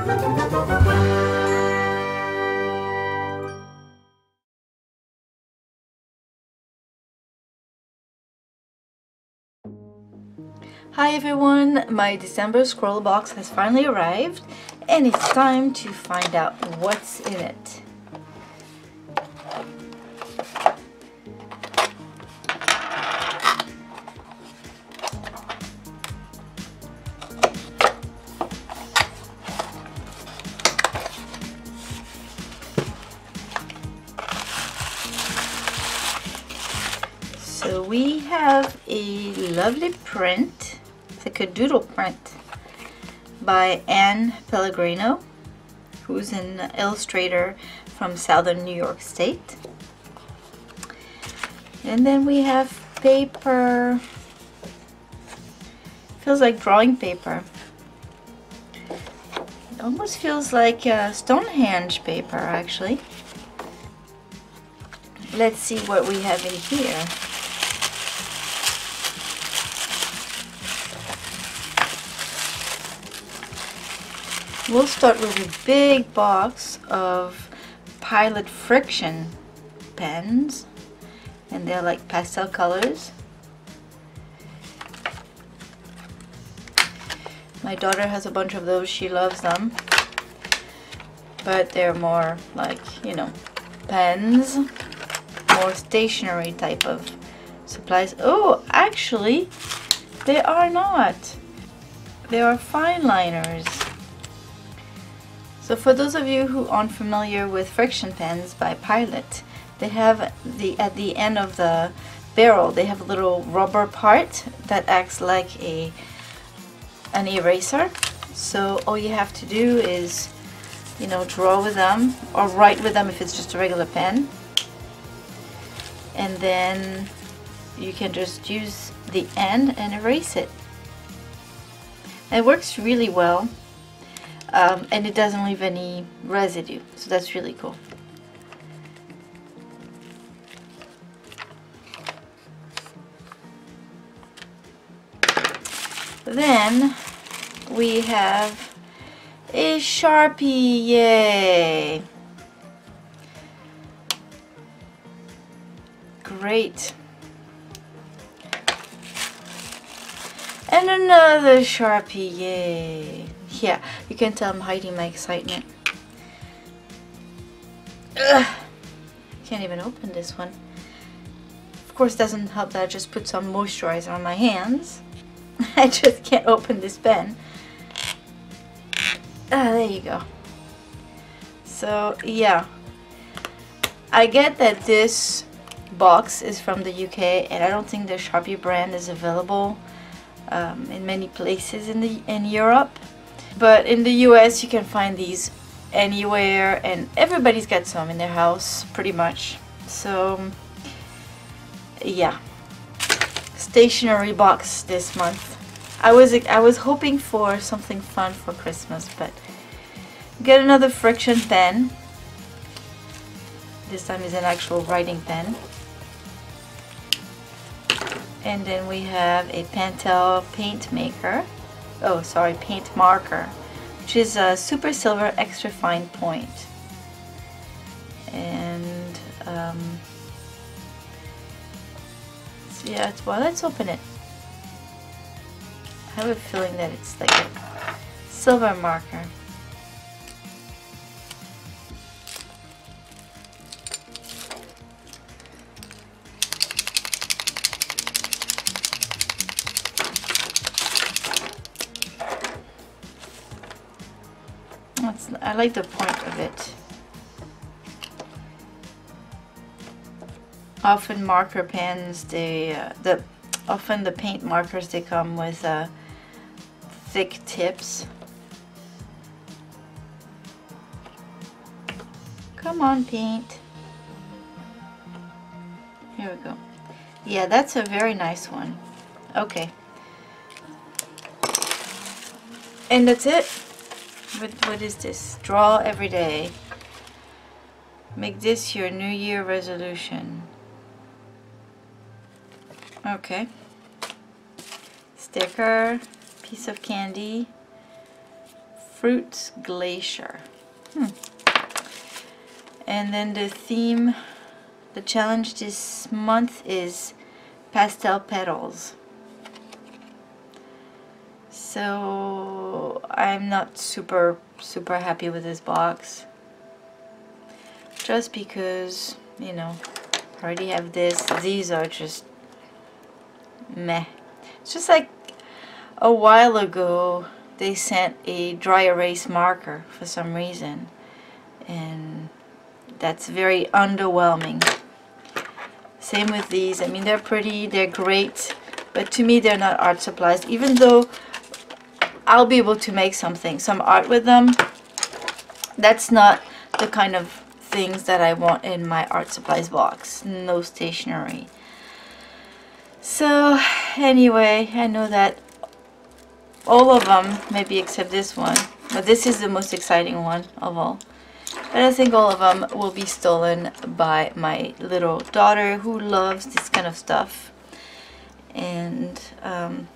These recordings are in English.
Hi everyone, my December Scrawlrbox has finally arrived and it's time to find out what's in it. So we have a lovely print. It's like a doodle print by Anne Pellegrino, who's an illustrator from southern New York State. And then we have paper. Feels like drawing paper. It almost feels like Stonehenge paper, actually. Let's see what we have in here. We'll start with a big box of Pilot FriXion pens, and they're like pastel colors. My daughter has a bunch of those, she loves them, but they're more like, you know, pens, more stationery type of supplies. Oh, actually, they are not. They are fine liners. So for those of you who aren't familiar with FriXion pens by Pilot, they have at the end of the barrel, they have a little rubber part that acts like an eraser. So all you have to do is, you know, draw with them or write with them if it's just a regular pen. And then you can just use the end and erase it. And it works really well. And it doesn't leave any residue, so that's really cool. Then we have a Sharpie, yay! Great. And another Sharpie, yay! Yeah, you can tell I'm hiding my excitement. Ugh. Can't even open this one. Of course, it doesn't help that I just put some moisturizer on my hands. I just can't open this pen. Ah, there you go. So, yeah. I get that this box is from the UK, and I don't think the Sharpie brand is available in many places in Europe. But in the US you can find these anywhere, and everybody's got some in their house pretty much. So yeah, stationery box this month. I was hoping for something fun for Christmas, but get another FriXion pen. This time is an actual writing pen. And then we have a Pentel paint maker. Oh, sorry, paint marker, which is a super silver extra fine point. And so yeah, well, let's open it. I have a feeling that it's like a silver marker. I like the point of it. Often marker pens, often the paint markers, they come with thick tips. Come on, paint. Here we go. Yeah, that's a very nice one. Okay. And that's it. What is this? Draw every day. Make this your New Year resolution. Okay. Sticker, piece of candy, Fruits Glacier. And then the theme, the challenge this month is Pastel Petals. So I'm not super happy with this box, just because, you know, I already have this. These are just meh. It's just like a while ago they sent a dry erase marker for some reason, and that's very underwhelming. Same with these. I mean, they're pretty, they're great, but to me they're not art supplies, even though I'll be able to make some art with them. That's not the kind of things that I want in my art supplies box. No stationery. So anyway, I know that all of them, maybe except this one, but this is the most exciting one of all. But I think all of them will be stolen by my little daughter, who loves this kind of stuff. And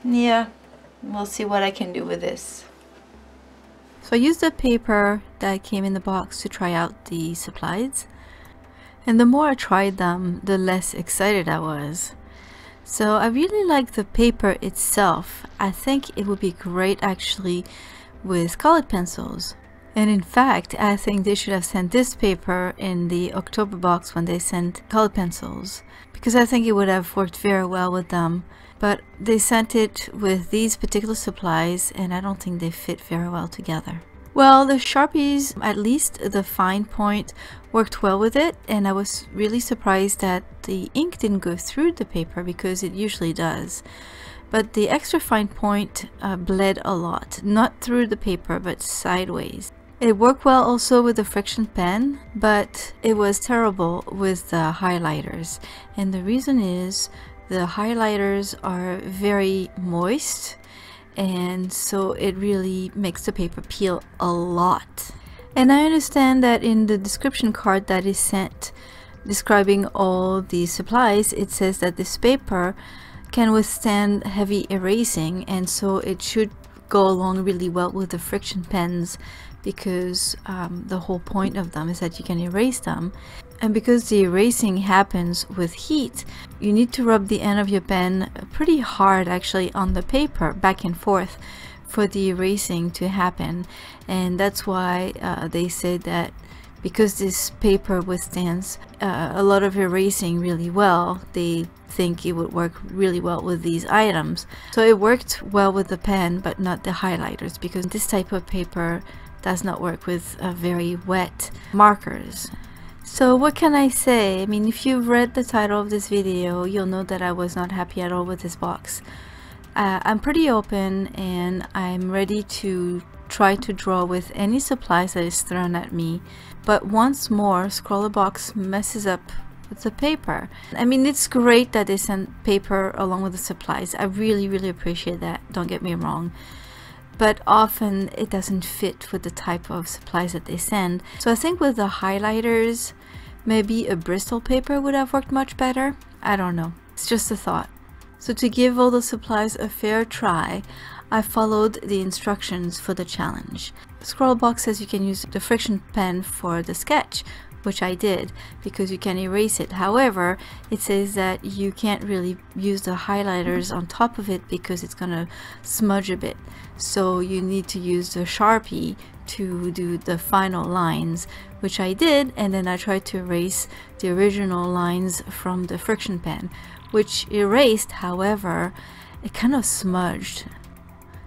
yeah, we'll see what I can do with this. So I used the paper that came in the box to try out the supplies. And the more I tried them, the less excited I was. So I really like the paper itself. I think it would be great actually with colored pencils. And in fact, I think they should have sent this paper in the October box when they sent colored pencils, because I think it would have worked very well with them. But they sent it with these particular supplies, and I don't think they fit very well together. Well, the Sharpies, at least the fine point, worked well with it, and I was really surprised that the ink didn't go through the paper, because it usually does. But the extra fine point bled a lot, not through the paper, but sideways. It worked well also with the FriXion pen, but it was terrible with the highlighters. And the reason is the highlighters are very moist, and so it really makes the paper peel a lot. And I understand that in the description card that is sent describing all the supplies, it says that this paper can withstand heavy erasing, and so it should go along really well with the FriXion pens, because the whole point of them is that you can erase them. And because the erasing happens with heat, you need to rub the end of your pen pretty hard actually on the paper, back and forth, for the erasing to happen. And that's why they said that because this paper withstands a lot of erasing really well, they think it would work really well with these items. So it worked well with the pen, but not the highlighters, because this type of paper does not work with very wet markers. So what can I say? I mean, if you've read the title of this video, you'll know that I was not happy at all with this box. I'm pretty open, and I'm ready to try to draw with any supplies that is thrown at me. But once more, Scrawlrbox messes up with the paper. I mean, it's great that they send paper along with the supplies. I really appreciate that, don't get me wrong. But often it doesn't fit with the type of supplies that they send. So I think with the highlighters, maybe a Bristol paper would have worked much better. I don't know. It's just a thought. So to give all the supplies a fair try, I followed the instructions for the challenge. Scrawlrbox says you can use the FriXion pen for the sketch, which I did, because you can erase it. However, it says that you can't really use the highlighters on top of it because it's gonna smudge a bit. So you need to use the Sharpie to do the final lines, which I did, and then I tried to erase the original lines from the FriXion pen, which erased. However, it kind of smudged.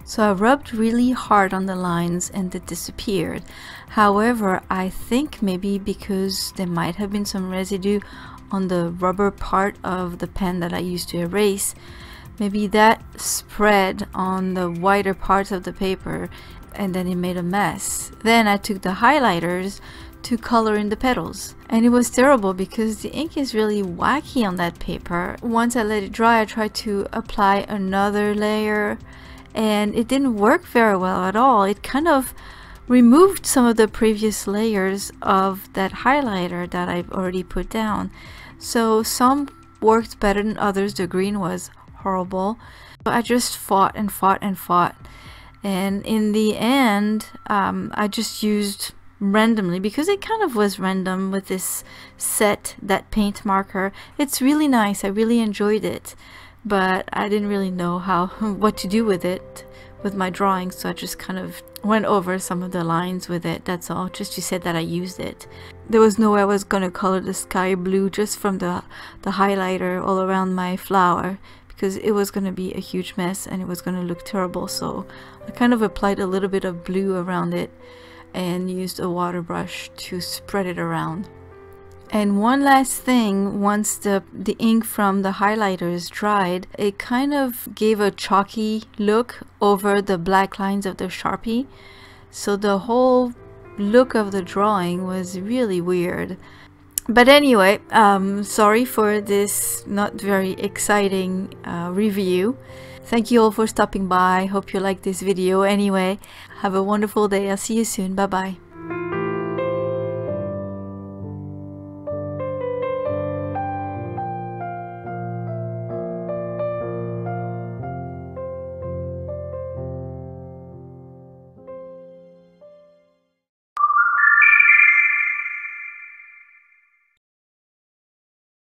So I rubbed really hard on the lines and it disappeared. However, I think maybe because there might have been some residue on the rubber part of the pen that I used to erase, maybe that spread on the wider parts of the paper, and then it made a mess. Then I took the highlighters to color in the petals, and it was terrible because the ink is really wacky on that paper. Once I let it dry, I tried to apply another layer, and it didn't work very well at all. It kind of removed some of the previous layers of that highlighter that I've already put down. So some worked better than others. The green was horrible. I just fought and fought and fought, And in the end, I just used randomly, because it kind of was random with this set, that paint marker. It's really nice. I really enjoyed it, but I didn't really know what to do with it with my drawing, so I just kind of went over some of the lines with it. That's all, just to say that I used it. There was no way I was gonna color the sky blue just from the highlighter all around my flower, because it was gonna be a huge mess and it was gonna look terrible. So I kind of applied a little bit of blue around it and used a water brush to spread it around. And one last thing, once the ink from the highlighters dried, it kind of gave a chalky look over the black lines of the Sharpie. So the whole look of the drawing was really weird. But anyway, sorry for this not very exciting review. Thank you all for stopping by. Hope you liked this video. Anyway, have a wonderful day. I'll see you soon. Bye bye.